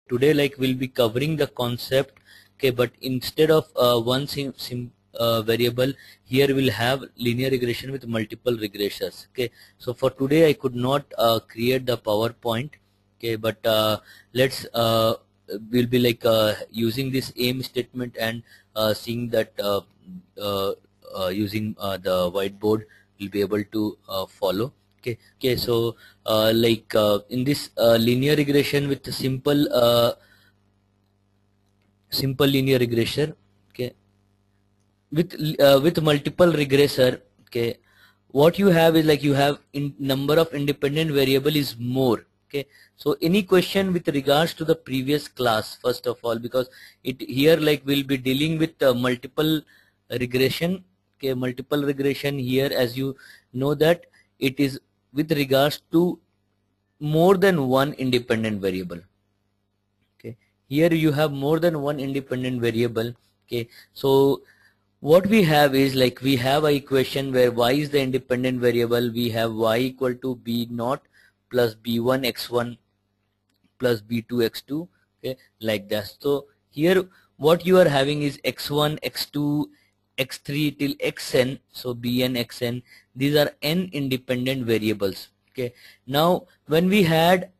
Today like we'll be covering the concept, okay, but instead of one variable, here we'll have linear regression with multiple regressors. Okay, so for today I could not create the PowerPoint, okay, but let's we'll be like using this aim statement and seeing that using the whiteboard we'll be able to follow. Okay, so in this linear regression with simple linear regression, okay, with multiple regressor, okay, what you have is like you have in number of independent variable is more. Okay, so any question with regards to the previous class, first of all, because it here like we'll be dealing with multiple regression. Okay, multiple regression here, as you know, that it is with regards to more than one independent variable. Okay, here you have more than one independent variable. Okay, so what we have is like we have a equation where y is the independent variable. We have y equal to b naught plus b1 x1 plus b2 x2, okay, like that. So here what you are having is x1 x2 x3 till xn, so bn xn, these are n independent variables. Okay, now when we had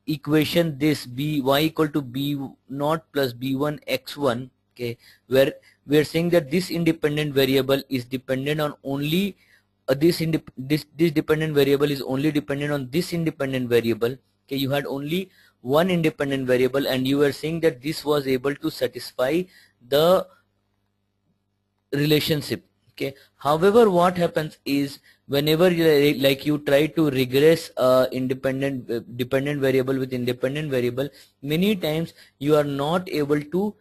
equation this b y equal to b naught plus b1 x1, okay, where we are saying that this independent variable is dependent on only this dependent variable is only dependent on this independent variable. Okay, you had only one independent variable and you were saying that this was able to satisfy the relationship. Okay, however, what happens is whenever you try to regress dependent variable with independent variable, many times you are not able to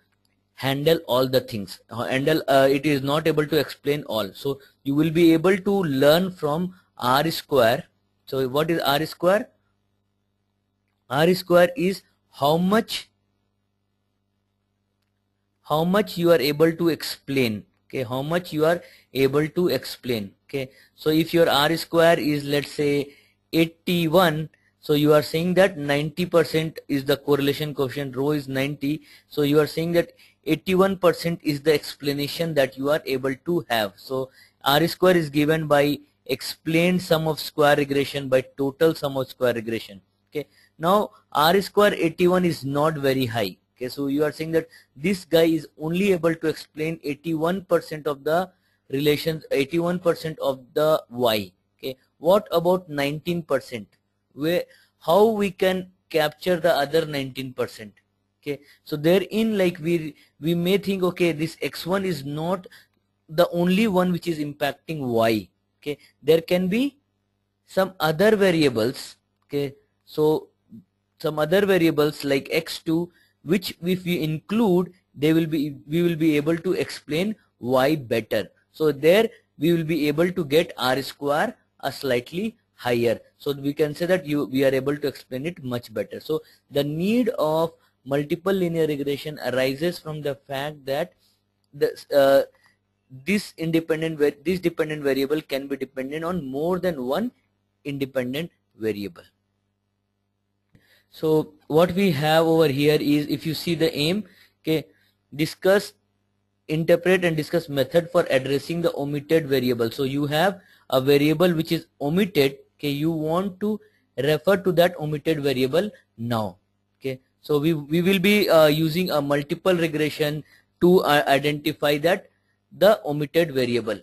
handle all the things, it is not able to explain all. So you will be able to learn from r square. So what is r square? R square is how much you are able to explain. Okay, how much you are able to explain. Okay, so if your r square is, let's say, 81, so you are saying that 90% is the correlation coefficient, rho is 90, so you are saying that 81% is the explanation that you are able to have. So r square is given by explained sum of square regression by total sum of square regression. Okay, now r square 81 is not very high. Okay, so you are saying that this guy is only able to explain 81% of the relations, 81% of the y. Okay, what about 19%? Where, how we can capture the other 19%? Okay, so therein like we may think, okay, this x1 is not the only one which is impacting y. Okay, there can be some other variables. Okay, so some other variables like x2, which if we include, we will be able to explain y better. So there we will be able to get r square a slightly higher. So we can say that we are able to explain it much better. So the need of multiple linear regression arises from the fact that this dependent variable can be dependent on more than one independent variable. So what we have over here is, if you see the aim, okay, discuss, interpret and discuss method for addressing the omitted variable. So you have a variable which is omitted. Okay, you want to refer to that omitted variable now. Okay, so we will be using a multiple regression to identify that the omitted variable.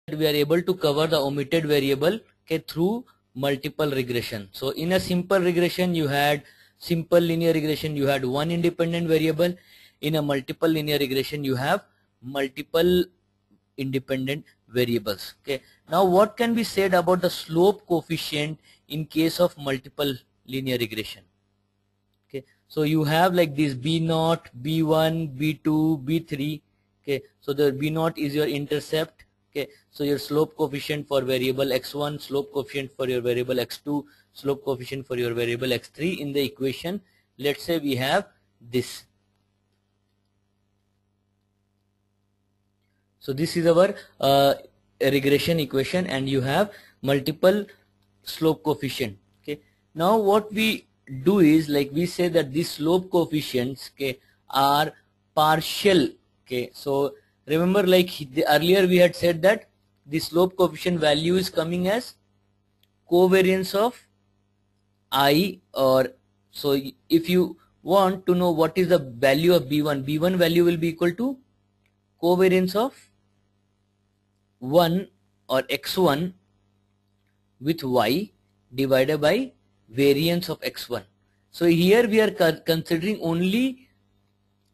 We are able to cover the omitted variable, okay, through multiple regression. So in a simple regression you had simple linear regression, you had one independent variable. In a multiple linear regression you have multiple independent variables. Okay, now what can be said about the slope coefficient in case of multiple linear regression? Okay, so you have like this b0, b1, b2, b3. Okay, so the b0 is your intercept. Okay, so your slope coefficient for variable x1, slope coefficient for your variable x2, slope coefficient for your variable x3 in the equation. Let's say we have this. So this is our regression equation and you have multiple slope coefficient. Okay, now what we do is like we say that these slope coefficients, okay, are partial. Okay, so remember, like earlier we had said that the slope coefficient value is coming as covariance of I, or so if you want to know what is the value of B1 value will be equal to covariance of 1 or x1 with y divided by variance of x1. So here we are considering only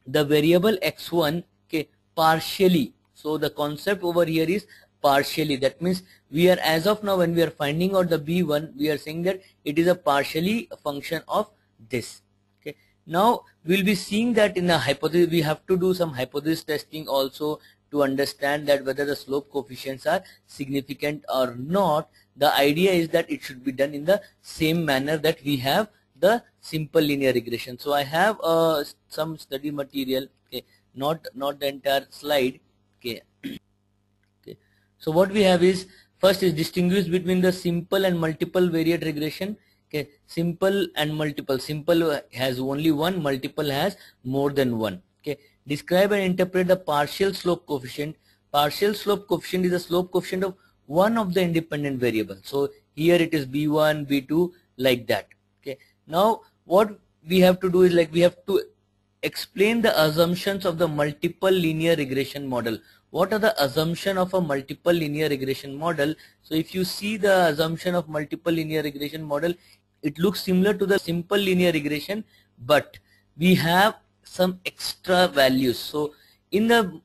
the variable x1, okay, partially. So the concept over here is partially. That means we are, as of now, when we are finding out the b1, we are saying that it is a partially a function of this. Okay, now we'll be seeing that in the hypothesis we have to do some hypothesis testing also to understand that whether the slope coefficients are significant or not. The idea is that it should be done in the same manner that we have the simple linear regression. So I have some study material, okay, not the entire slide, okay. Okay, so what we have is, first is distinguish between the simple and multiple variate regression. Okay, simple and multiple. Simple has only one, multiple has more than one. Okay, describe and interpret the partial slope coefficient. Partial slope coefficient is the slope coefficient of one of the independent variables. So here it is b1, b2, like that. Okay, now what we have to do is, like, we have to explain the assumptions of the multiple linear regression model. What are the assumption of a multiple linear regression model? So if you see the assumption of multiple linear regression model, it looks similar to the simple linear regression, but we have some extra values. So in the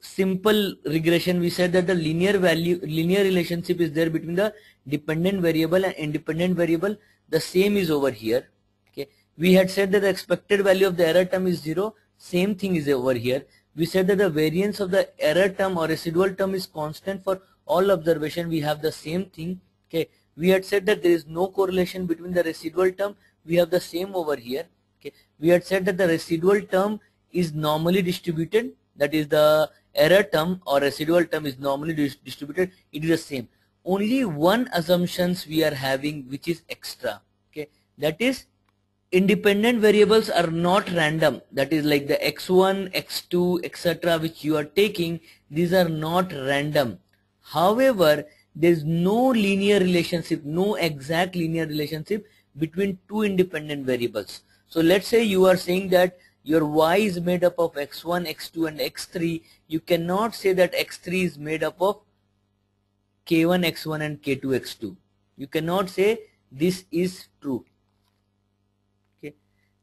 simple regression, we said that the linear relationship is there between the dependent variable and independent variable. The same is over here. Okay, we had said that the expected value of the error term is 0. Same thing is over here. We said that the variance of the error term or residual term is constant for all observation. We have the same thing. Okay, we had said that there is no correlation between the residual term. We have the same over here. Okay, we had said that the residual term is normally distributed. That is, the error term or residual term is normally distributed. It is the same. Only one assumptions we are having which is extra. Okay, that is, independent variables are not random. That is, like the x1, x2, etc. which you are taking, these are not random. However, there is no linear relationship, no exact linear relationship between two independent variables. So let's say you are saying that your y is made up of x1, x2 and x3. You cannot say that x3 is made up of k1, x1 and k2, x2. You cannot say this is true.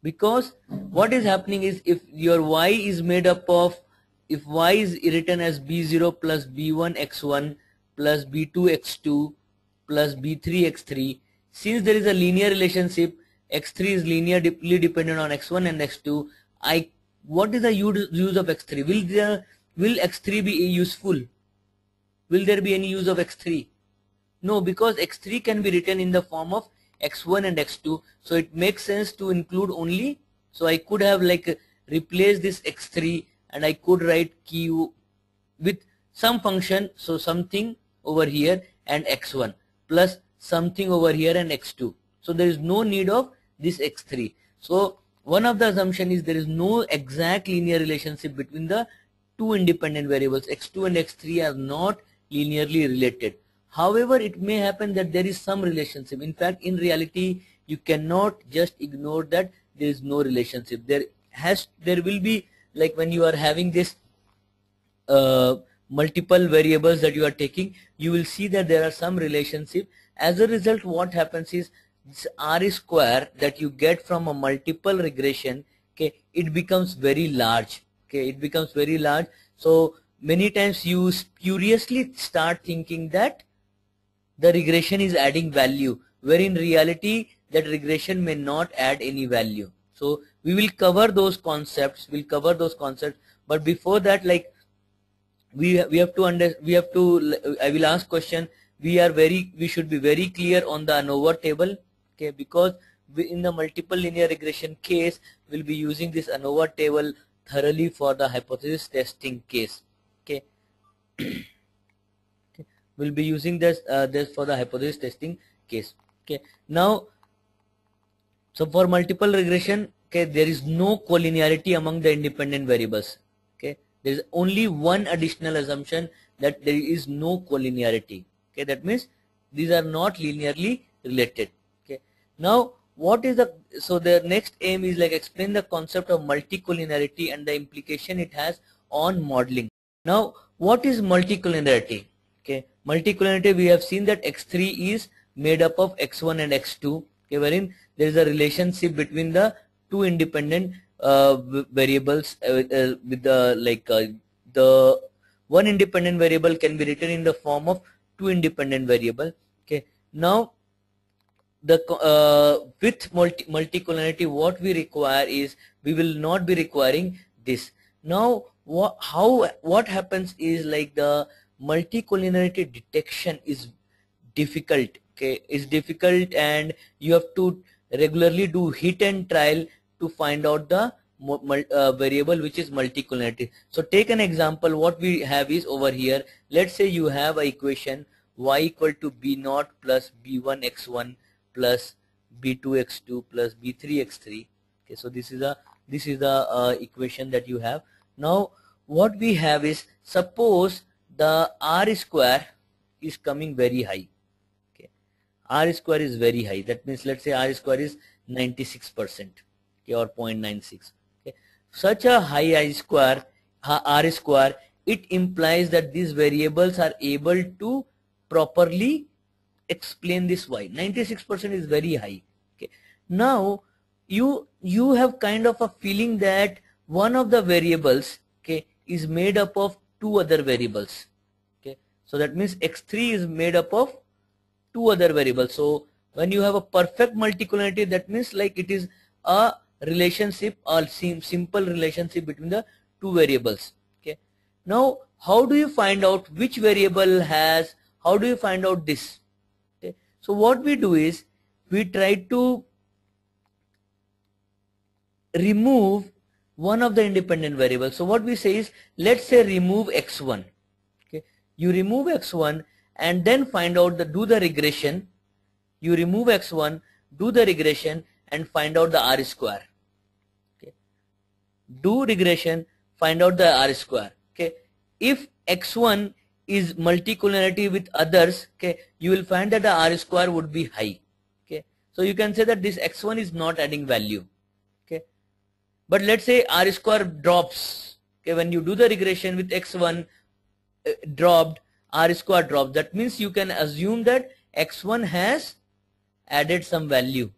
Because what is happening is, if your y is made up of, if y is written as b0 plus b1 x1 plus b2 x2 plus b3 x3, since there is a linear relationship, x3 is linearly dependent on x1 and x2, what is the use of x3? Will x3 be useful? Will there be any use of x3? No, because x3 can be written in the form of x1 and x2, so it makes sense to include only. So I could have like replaced this x3 and I could write q with some function, so something over here and x1 plus something over here and x2. So there is no need of this x3. So one of the assumption is there is no exact linear relationship between the two independent variables. x2 and x3 are not linearly related. However, it may happen that there is some relationship. In fact, in reality, you cannot just ignore that there is no relationship. There will be, like when you are having this multiple variables that you are taking, you will see that there are some relationship. As a result, what happens is this R square that you get from a multiple regression, okay, it becomes very large. Okay, it becomes very large. So many times you spuriously start thinking that the regression is adding value, where in reality that regression may not add any value. So we will cover those concepts. But before that, like we have to I will ask question. We should be very clear on the ANOVA table. Okay, because in the multiple linear regression case, we'll be using this ANOVA table thoroughly for the hypothesis testing case. Okay. We'll be using this for the hypothesis testing case. Okay, now So for multiple regression, okay, there is no collinearity among the independent variables. Okay, there is only one additional assumption, that there is no collinearity. Okay, that means these are not linearly related. Okay, now what is the, so the next aim is like explain the concept of multicollinearity and the implication it has on modeling. Now what is multicollinearity? Okay, multicollinearity, we have seen that X3 is made up of X1 and X2, okay, wherein there is a relationship between the two independent variables with the the one independent variable can be written in the form of two independent variable. Okay, now the with multicollinearity, what we require is, we will not be requiring this. Now what happens is, like the multicollinearity detection is difficult. Okay, is difficult, and you have to regularly do hit and trial to find out the variable which is multicollinearity. So take an example. What we have is, over here, let's say you have a equation y equal to b0 plus b1 x1 plus b2 x2 plus b3 x3. Okay, so this is the equation that you have. Now what we have is, suppose the r square is coming very high. Okay, r square is very high. That means, let's say r square is 96%, okay, or 0.96. Okay, such a high r square, it implies that these variables are able to properly explain this y. 96% is very high. Okay, now you have kind of a feeling that one of the variables, okay, is made up of two other variables. Okay, so that means x3 is made up of two other variables. So when you have a perfect multicollinearity, that means like it is a relationship, or simple relationship between the two variables. Okay, now how do you find out which variable has, how do you find out this? Okay, so what we do is, we try to remove one of the independent variables. So what we say is, let's say remove x1. Okay, you remove x1 and then find out do the regression. You remove x1, do the regression, and find out the r square. Okay, do regression, find out the r square. Okay, if x1 is multicollinearity with others, okay, you will find that the r square would be high. Okay, so you can say that this x1 is not adding value. Okay, but let's say r square drops. Okay, when you do the regression with x1 dropped, r square drops. That means you can assume that x1 has added some value.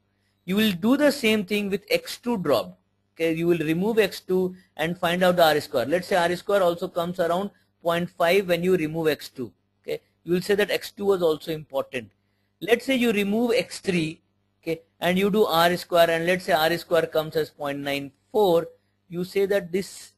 You will do the same thing with x2 dropped. Okay, you will remove x2 and find out the r square. Let's say r square also comes around 0.5 when you remove x2. Okay, you will say that x2 was also important. Let's say you remove x3, okay, and you do r square, and let's say r square comes as 0.94. You say that this,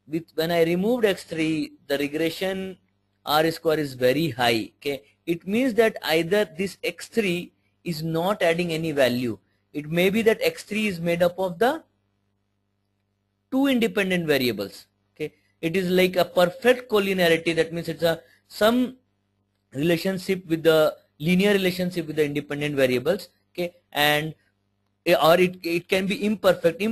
with when I removed x3, the regression r square is very high. Okay, it means that either this x3 is not adding any value. It may be that x3 is made up of the two independent variables. Okay, it is like a perfect collinearity. That means it's a some relationship with the linear relationship with the independent variables. Okay, and or it can be imperfect.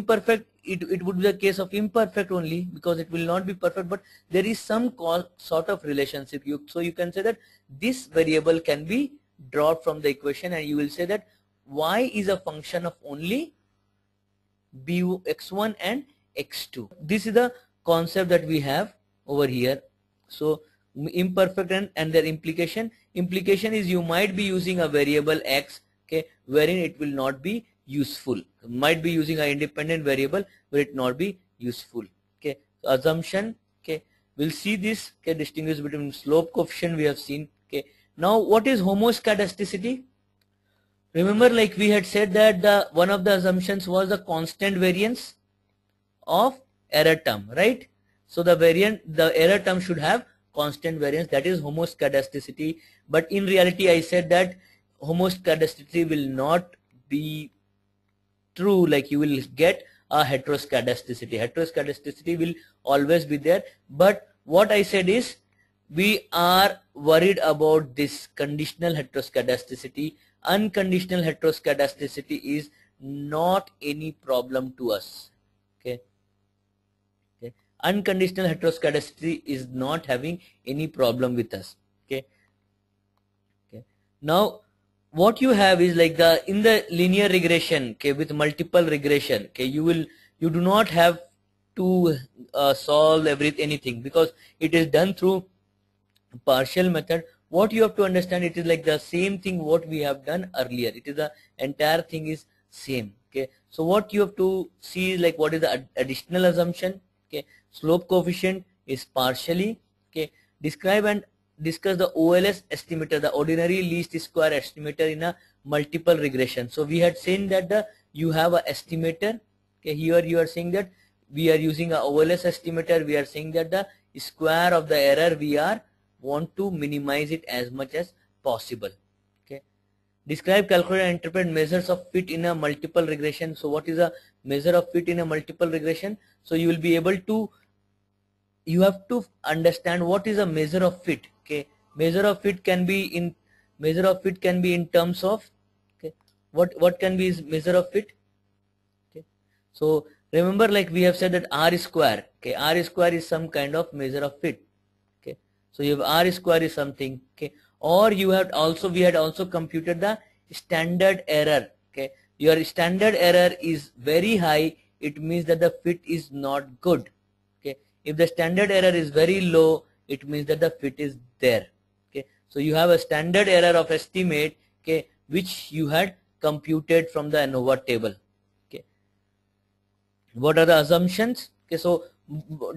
It would be the case of imperfect only, because it will not be perfect, but there is some sort of relationship. So you can say that this variable can be dropped from the equation, and you will say that y is a function of only x1 and x2. This is the concept that we have over here. So imperfect and their implication is, you might be using a variable x, okay, wherein it will not be useful. Might be using an independent variable where it not be useful. Okay, so assumption. Okay, we'll see this. Okay, distinguish between slope coefficient we have seen. Okay, now what is homoscedasticity? Remember, like we had said that one of the assumptions was the constant variance of error term, right? So the error term should have constant variance, that is homoscedasticity. But in reality, I said that homoscedasticity will not be true. Like you will get a heteroscedasticity. Heteroscedasticity will always be there. But what I said is, we are worried about this conditional heteroscedasticity. Unconditional heteroscedasticity is not any problem to us. Okay. Okay. Unconditional heteroscedasticity is not having any problem with us. Okay. Okay. Now what you have is like in the linear regression, okay, with multiple regression, okay, you do not have to solve anything, because it is done through partial method. What you have to understand, it is like the same thing what we have done earlier. It is the entire thing is same. Okay, so what you have to see is like what is the additional assumption. Okay, slope coefficient is partially. Okay, describe and discuss the OLS estimator, the ordinary least square estimator in a multiple regression. So we had seen that you have a estimator. Okay, here you are saying that we are using a OLS estimator. We are saying that the square of the error we are want to minimize it as much as possible. Okay, describe, calculate and interpret measures of fit in a multiple regression. So what is a measure of fit in a multiple regression? So you will be able to, you have to understand what is a measure of fit. Okay, measure of fit can be in terms of, okay, what can be measure of fit. Okay, so remember, like we have said that R square, okay, R square is some kind of measure of fit. Okay, so you have R square is something. Okay, or you have also, we had also computed the standard error. Okay, your standard error is very high, it means that the fit is not good. Okay, if the standard error is very low, it means that the fit is there. Okay, so you have a standard error of estimate, okay, which you had computed from the ANOVA table. Okay, what are the assumptions? Okay, so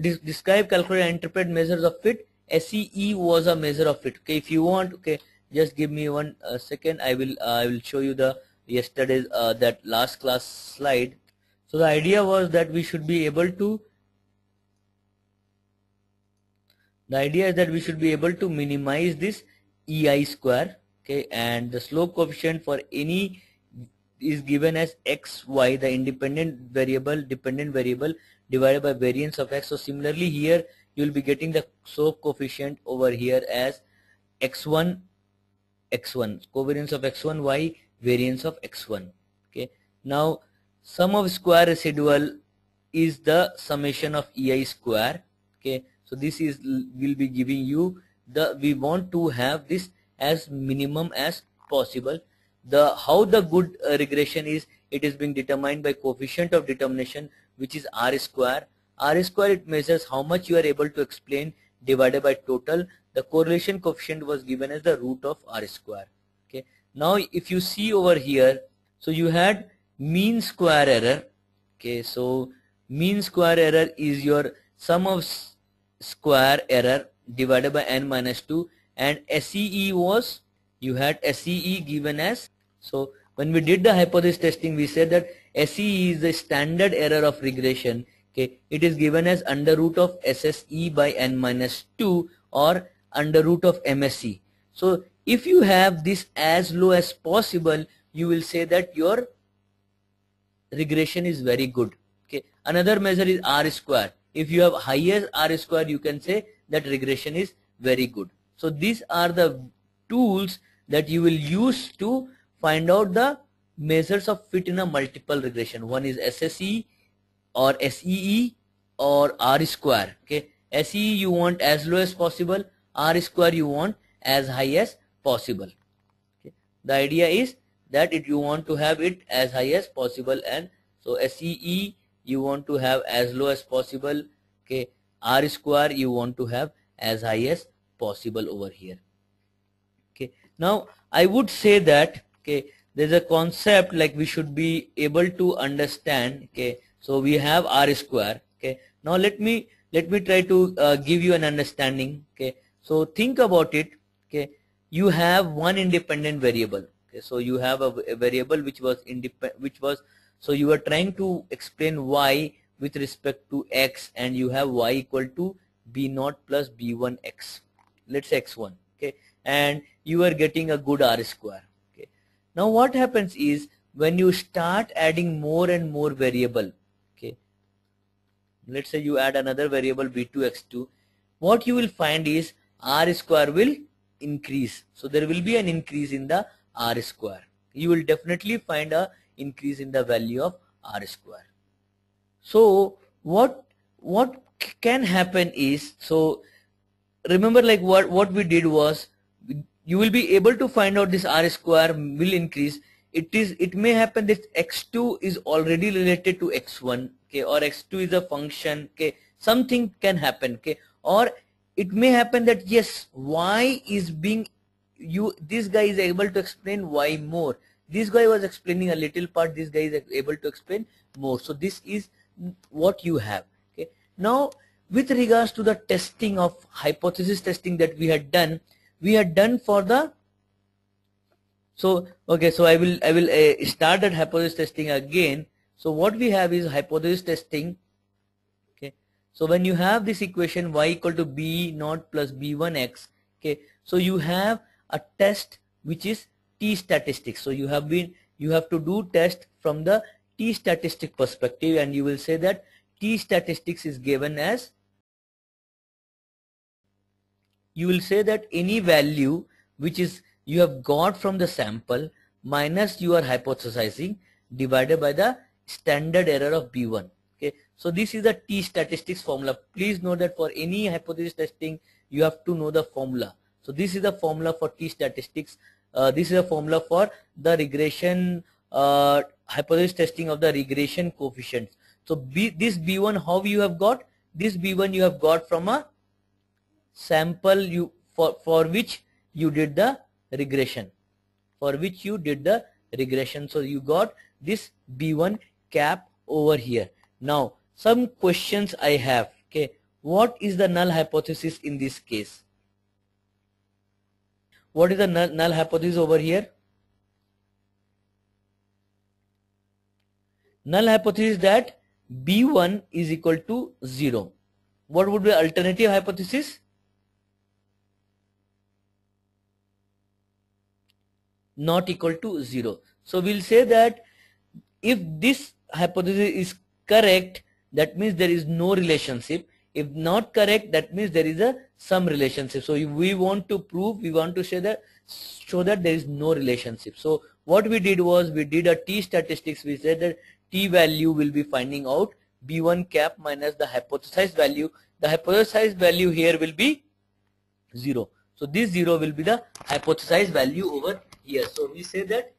describe, calculate and interpret measures of fit. SEE was a measure of fit. Okay, if you want, okay, just give me one second. I will show you the yesterday's that last class slide. So the idea was that we should be able to, the idea is that we should be able to minimize this EI square. Okay, and the slope coefficient for any is given as xy, the independent variable, dependent variable divided by variance of x. So similarly here you will be getting the slope coefficient over here as x1 covariance of x1 y, variance of x1. Okay, now sum of square residual is the summation of EI square. Okay, so this is will be giving you the, we want to have this as minimum as possible. The how the good regression is, it is being determined by coefficient of determination, which is R square. R square, it measures how much you are able to explain divided by total. The correlation coefficient was given as the root of R square. Okay, now if you see over here, so you had mean square error. Okay, so mean square error is your sum of square error divided by n minus 2, and SEE was, you had SEE given as, so when we did the hypothesis testing, we said that SEE is the standard error of regression. Okay, it is given as under root of SSE by n minus 2 or under root of MSE. So if you have this as low as possible, you will say that your regression is very good. Okay, another measure is R square. If you have highest R square, you can say that regression is very good. So these are the tools that you will use to find out the measures of fit in a multiple regression. One is SSE or SEE or R square. Okay, SEE you want as low as possible, R square you want as high as possible. Okay, the idea is that you want to have it as high as possible, and so SEE you want to have as low as possible. Okay, R square you want to have as high as possible over here. Okay, now I would say that, okay, there's a concept like we should be able to understand. Okay, so we have R square. Okay, now let me try to give you an understanding. Okay, so think about it. Okay, you have one independent variable. Okay, so you have a variable which was so you are trying to explain y with respect to x, and you have y equal to b0 plus b1 x, let's say x1. Okay, and you are getting a good R square. Okay, now what happens is when you start adding more and more variable, okay, let's say you add another variable b2 x2, what you will find is R square will increase. So there will be an increase in the R square. You will definitely find a increase in the value of r square. So what can happen is, so remember, like what we did was, you will be able to find out this r square will increase. It may happen that x2 is already related to x1, okay, or x2 is a function, okay, something can happen, okay, or it may happen that yes, y is being, this guy is able to explain y more, this guy was explaining a little part, this guy is able to explain more. So this is what you have, okay. Now with regards to the testing of hypothesis testing that we had done for the, so okay, so I will start that hypothesis testing again. So what we have is hypothesis testing, okay. So when you have this equation y equal to b naught plus b1x, okay, so you have a test which is t statistics. So you have to do test from the t statistic perspective, and you will say that t statistics is given as, you will say that any value which is you have got from the sample minus you are hypothesizing divided by the standard error of b1, okay. So this is the t statistics formula. Please note that for any hypothesis testing you have to know the formula. So this is the formula for t statistics. This is a formula for the regression hypothesis testing of the regression coefficients. So this b1, how you have got this b1, you have got from a sample for which you did the regression, so you got this b1 cap over here. Now some questions I have, okay, what is the null hypothesis in this case? What is the null hypothesis over here? Null hypothesis that b1 is equal to 0. What would be alternative hypothesis? Not equal to 0. So we'll say that if this hypothesis is correct, that means there is no relationship. If not correct, that means there is some relationship. So if we want to prove, we want to show that there is no relationship. So what we did was, we did a t statistics. We said that t value will be finding out b1 cap minus the hypothesized value. The hypothesized value here will be 0. So this 0 will be the hypothesized value over here. So we say that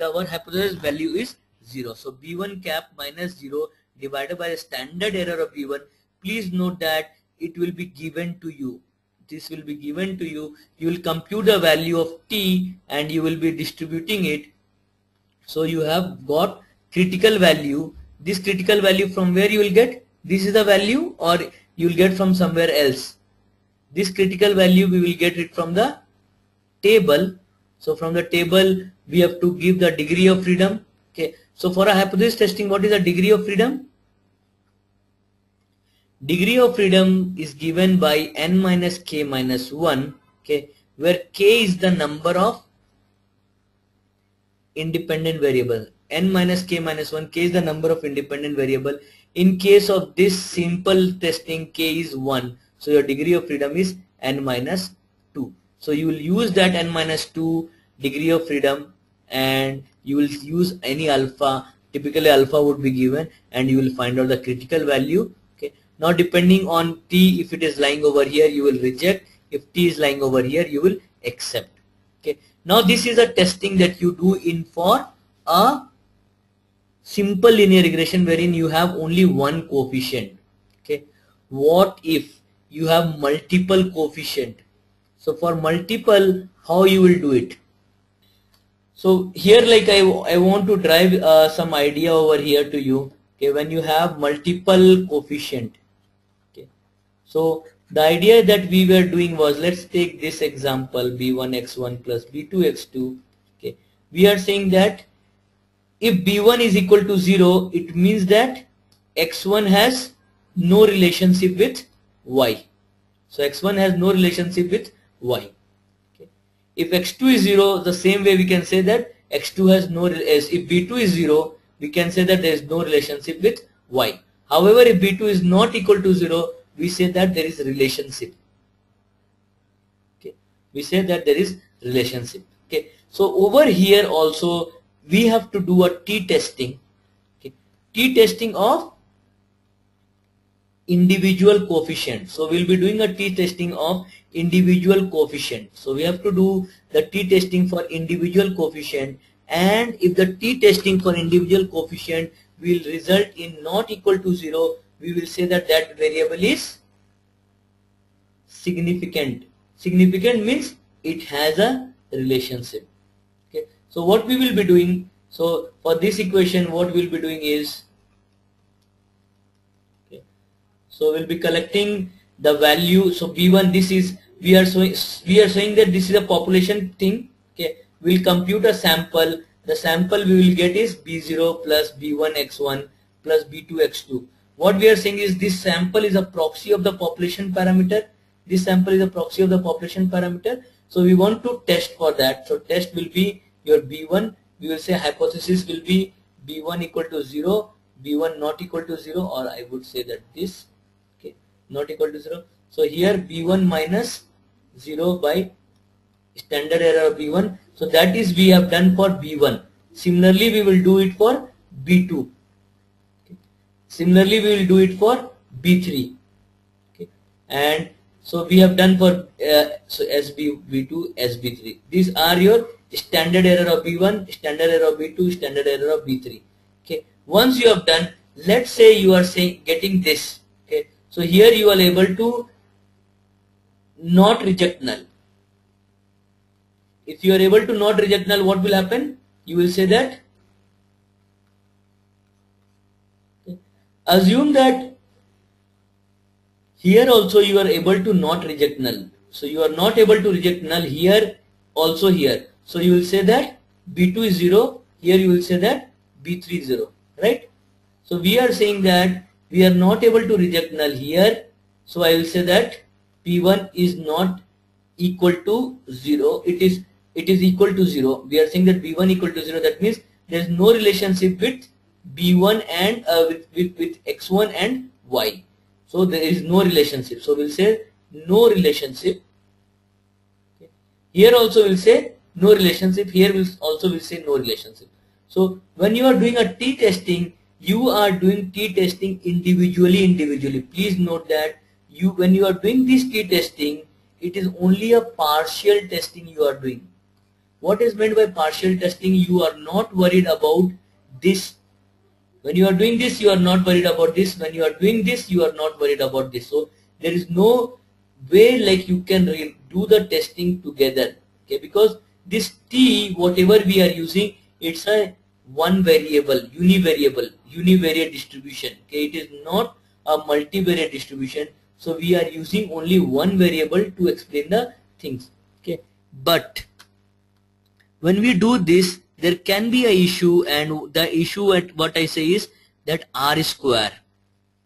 our hypothesis value is 0. So b1 cap minus 0 divided by the standard error of b1. Please note that it will be given to you. This will be given to you. You will compute the value of t and you will be distributing it. So you have got critical value. This critical value from where you will get? This is the value, or you will get from somewhere else. This critical value we will get it from the table. So from the table we have to give the degree of freedom. Okay. So for a hypothesis testing, what is the degree of freedom? Degree of freedom is given by n minus k minus 1, okay, where k is the number of independent variable. N minus k minus 1, k is the number of independent variable. In case of this simple testing, k is 1. So your degree of freedom is n minus 2. So you will use that n minus 2 degree of freedom, and you will use any alpha. Typically alpha would be given, and you will find out the critical value. Okay. Now depending on t, if it is lying over here, you will reject. If t is lying over here, you will accept. Okay. Now this is a testing that you do in for a simple linear regression wherein you have only one coefficient. Okay. What if you have multiple coefficient? So for multiple, how you will do it? So here, like I want to drive some idea over here to you. Okay, when you have multiple coefficient. Okay, so the idea that we were doing was, let's take this example, b1x1 plus b2x2. Okay, we are saying that if b1 is equal to 0, it means that x1 has no relationship with y. So x1 has no relationship with y. Okay. If x2 is 0, the same way we can say that x2 has no, if b2 is 0, we can say that there is no relationship with y. However, if b2 is not equal to 0, we say that there is a relationship. Okay. We say that there is relationship. Okay. So over here also, we have to do a t-testing, okay, t-testing of individual coefficient. So we'll be doing a t-testing of individual coefficient. So we have to do the t-testing for individual coefficient, and if the t-testing for individual coefficient will result in not equal to 0, we will say that that variable is significant. Significant means it has a relationship. Okay. So what we will be doing, so for this equation what we'll be doing is, so we'll be collecting the value. So B1, this is, we are saying that this is a population thing. Okay, we'll compute a sample. The sample we will get is B0 plus B1 x1 plus B2 x2. What we are saying is this sample is a proxy of the population parameter. This sample is a proxy of the population parameter. So we want to test for that. So test will be your B1. We will say hypothesis will be B1 equal to 0, B1 not equal to 0, or I would say that this, not equal to 0. So here B1 minus 0 by standard error of B1. So that is we have done for B1. Similarly we will do it for B2. Okay. Similarly we will do it for B3. Okay. And so we have done for so SB, B2, SB3. These are your standard error of B1, standard error of B2, standard error of B3. Okay. Once you have done, let's say you are getting this. Okay. So here you are able to not reject null. If you are able to not reject null, what will happen? You will say that, okay, assume that here also you are able to not reject null. So you are not able to reject null here, also here. So you will say that B2 is 0, here you will say that B3 is 0, right? So we are saying that we are not able to reject null here. So I will say that P1 is not equal to 0. It is equal to 0. We are saying that B1 equal to 0. That means there is no relationship with B1 and with X1 and Y. So there is no relationship. So we'll say no relationship. Okay. Here also we'll say no relationship. Here we'll also say no relationship. So when you are doing a t-testing, you are doing t-testing individually. Please note that when you are doing this t-testing, it is only a partial testing you are doing. What is meant by partial testing? You are not worried about this. When you are doing this, you are not worried about this. When you are doing this, you are not worried about this. So there is no way like you can do the testing together. Okay, because this t, whatever we are using, it's a one variable, univariate distribution. Okay, it is not a multivariate distribution. So we are using only one variable to explain the things. Okay, but when we do this, there can be a issue, and the issue at what I say is that R square.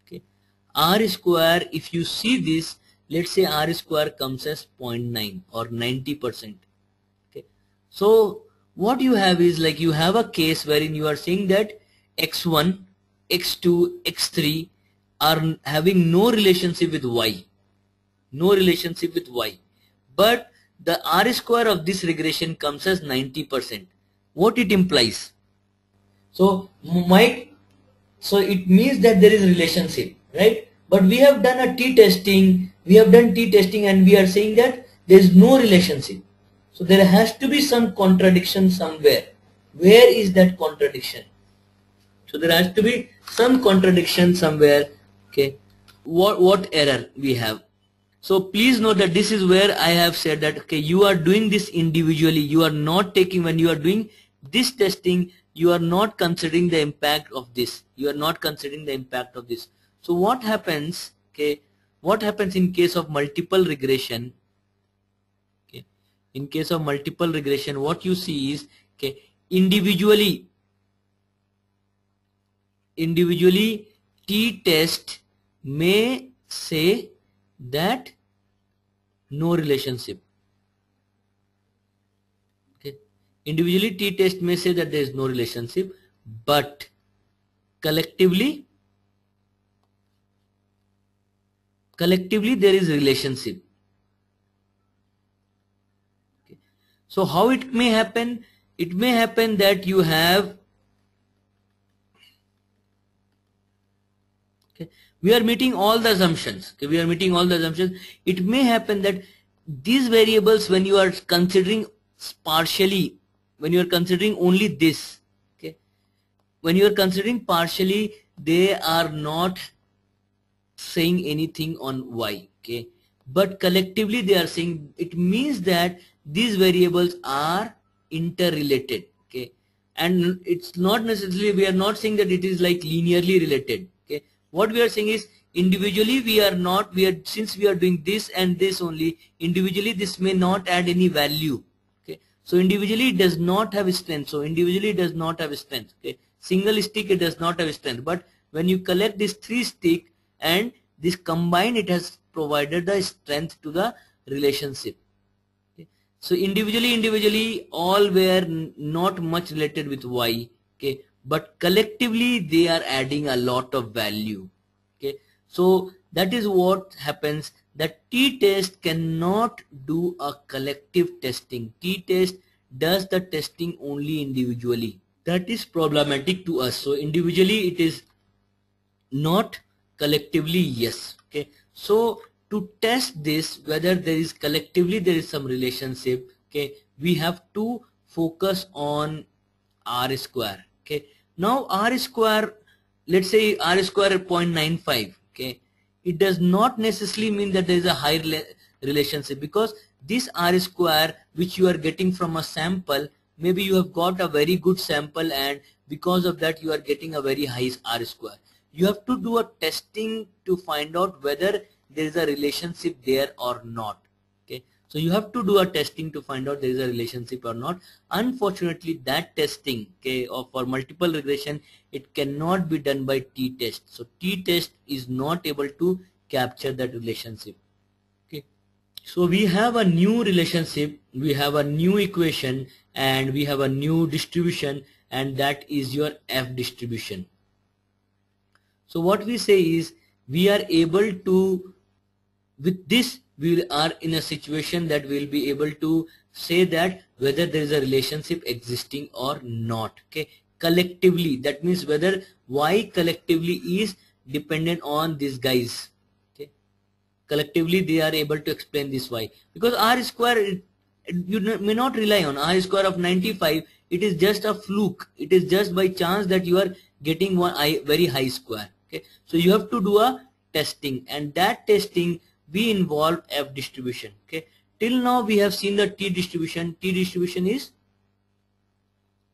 Okay, R square, if you see this, let's say R square comes as 0.9 or 90%. Okay, so what you have is like you have a case wherein you are saying that x1, x2, x3 are having no relationship with y, but the R square of this regression comes as 90%. What it implies? So it means that there is relationship, right? But we have done a t-testing, and we are saying that there is no relationship. So there has to be some contradiction somewhere. Where is that contradiction? So there has to be some contradiction somewhere. Okay, what error we have? So please note that this is where I have said that, okay, you are doing this individually. You are not taking, when you are doing this testing, you are not considering the impact of this. So what happens? Okay, what happens in case of multiple regression? Okay, in case of multiple regression, what you see is, okay, individually t-test may say that no relationship. Okay, individually t-test may say that there is no relationship, but collectively there is relationship. Okay. So how it may happen? it may happen that you have, okay, we are meeting all the assumptions, okay, we are meeting all the assumptions. It may happen that these variables, when you are considering partially, when you are considering only this, okay, when you are considering partially, they are not saying anything on y, okay, but collectively they are saying. It means that these variables are interrelated, okay, and it's not necessarily, we are not saying that it is like linearly related, okay. What we are saying is individually we are not, we are, since we are doing this and this only, individually this may not add any value, okay. So individually it does not have strength, so individually it does not have strength, okay. Single stick, it does not have strength, but when you collect these three stick and this combined, it has provided the strength to the relationship, okay. So individually all were not much related with y, okay, but collectively they are adding a lot of value, okay. So that is what happens, that t-test cannot do a collective testing. T-test does the testing only individually. That is problematic to us. So individually it is not, collectively yes, okay. So to test this, whether there is collectively there is some relationship, okay, we have to focus on r square, okay. Now r square, let's say r square 0.95, okay, it does not necessarily mean that there is a high relationship, because this r square which you are getting from a sample, maybe you have got a very good sample and because of that you are getting a very high r square. You have to do a testing to find out whether there is a relationship there or not, okay. So you have to do a testing to find out there is a relationship or not. Unfortunately that testing, okay, or for multiple regression, it cannot be done by t-test. So t-test is not able to capture that relationship, okay. So we have a new relationship, we have a new equation, and we have a new distribution, and that is your f distribution. So what we say is, we are able to, with this we are in a situation that we will be able to say that whether there is a relationship existing or not, okay, collectively. That means whether y collectively is dependent on these guys, okay. Collectively they are able to explain this y, because r square, you may not rely on r square of 95. It is just a fluke, it is just by chance that you are getting one very high square, okay. So you have to do a testing, and that testing we involve f distribution, okay. Till now we have seen the t distribution. T distribution is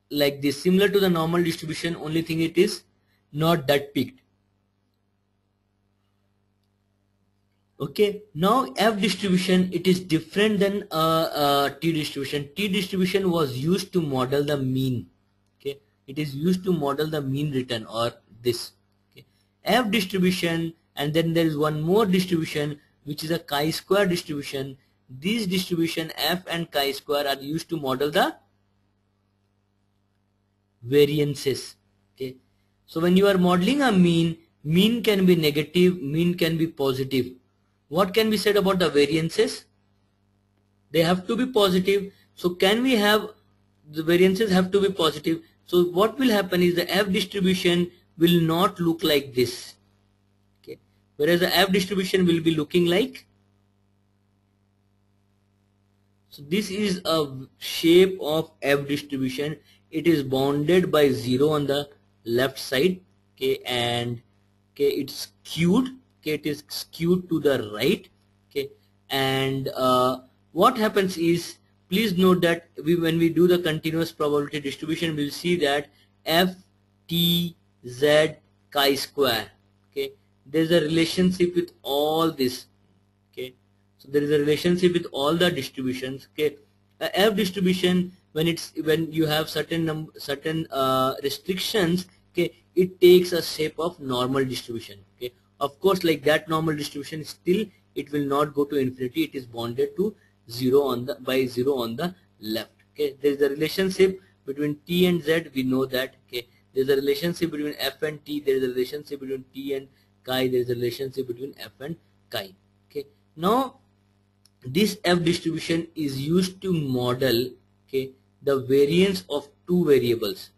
like this, similar to the normal distribution, only thing it is not that peaked, okay. Now f distribution, it is different than t distribution. T distribution was used to model the mean, okay. It is used to model the mean return, or this, okay. F distribution, and then there is one more distribution which is a chi-square distribution. These distribution f and chi-square are used to model the variances, okay. So when you are modeling a mean, mean can be negative, mean can be positive. What can be said about the variances? They have to be positive. So can we have the variances have to be positive? So what will happen is the f distribution will not look like this, okay, whereas the f distribution will be looking like, so this is a shape of f distribution. It is bounded by 0 on the left side, okay, and okay, it's skewed, okay, it is skewed to the right, okay. And what happens is, please note that when we do the continuous probability distribution, we'll see that f t z chi-square, okay, there's a relationship with all this, okay. So there is a relationship with all the distributions, okay. F distribution, when you have certain restrictions, okay, it takes a shape of normal distribution, okay. Of course, like that normal distribution, still it will not go to infinity. It is bounded to 0 on the by 0 on the left, okay. There is a relationship between t and z, we know that, okay. There is a relationship between f and t. There is a relationship between t and chi. There is a relationship between f and chi, okay. Now this f distribution is used to model, okay, the variance of two variables.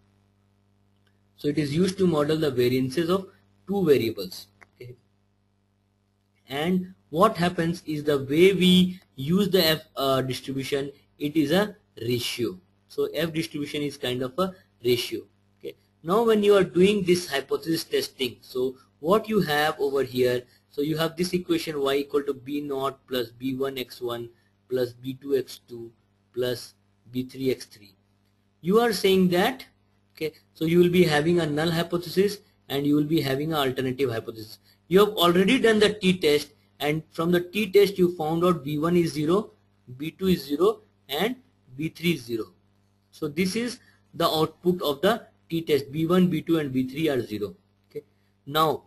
So it is used to model the variances of two variables. Okay. And what happens is the way we use the F distribution, it is a ratio. So F distribution is kind of a ratio. Okay. Now when you are doing this hypothesis testing, so what you have over here, so you have this equation y equal to b0 plus b1 x1 plus b2 x2 plus b3 x3. You are saying that, okay, so you will be having a null hypothesis and you will be having an alternative hypothesis. You have already done the t-test, and from the t-test you found out b1 is 0, b2 is 0 and b3 is 0. So this is the output of the t-test. b1, b2 and b3 are 0. Okay. Now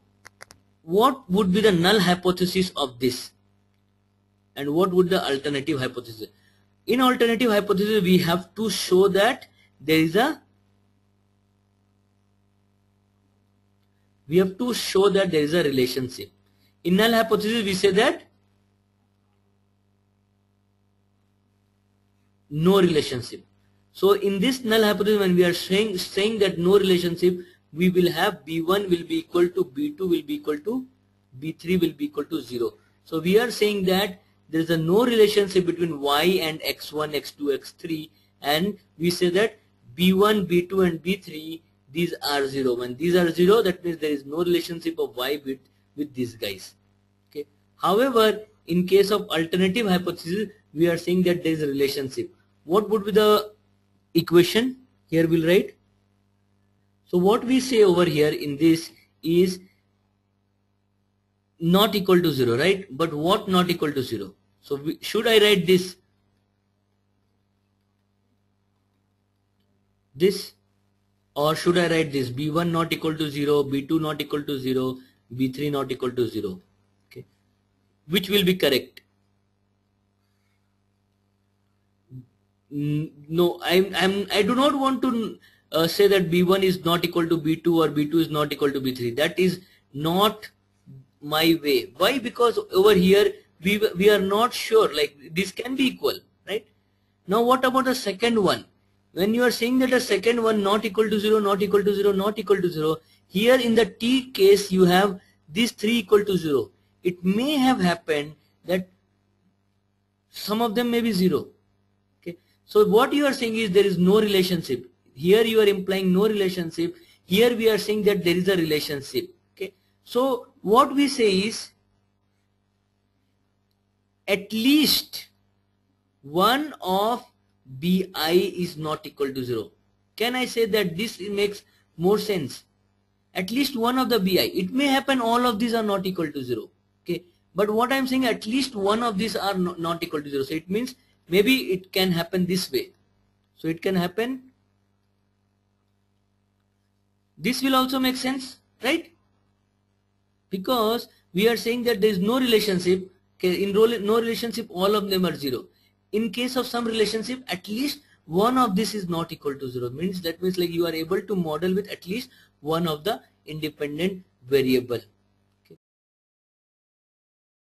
what would be the null hypothesis of this, and what would the alternative hypothesis? In alternative hypothesis we have to show that there is a relationship. In null hypothesis we say that no relationship. So in this null hypothesis, when we are saying that no relationship, we will have b1 will be equal to b2 will be equal to b3 will be equal to 0. So we are saying that there is a no relationship between y and x1, x2, x3, and we say that b1, b2 and b3, these are 0. When these are 0, that means there is no relationship of y with these guys. Okay. However, in case of alternative hypothesis, we are saying that there is a relationship. What would be the equation? Here we'll write. So what we say over here in this is not equal to 0, right? But what not equal to 0? So should I write this or should I write this? b1 not equal to 0, b2 not equal to 0, b3 not equal to 0. Okay. Which will be correct? No, I do not want to say that b1 is not equal to b2 or b2 is not equal to b3. That is not my way. Why? Because over here we are not sure, like this can be equal, right? Now what about the second one? When you are saying that the second one not equal to 0, not equal to 0, not equal to 0, here in the t case you have these 3 equal to 0. It may have happened that some of them may be 0. Okay. So what you are saying is there is no relationship. Here you are implying no relationship. Here we are saying that there is a relationship. Okay. So what we say is at least one of bi is not equal to 0. Can I say that this makes more sense? At least one of the bi. It may happen all of these are not equal to 0. Okay. But what I am saying, at least one of these are not equal to 0. So it means maybe it can happen this way. So it can happen. This will also make sense, right? Because we are saying that there is no relationship. Okay, in no relationship, all of them are 0. In case of some relationship, at least one of this is not equal to 0. Means that means like you are able to model with at least one of the independent variable.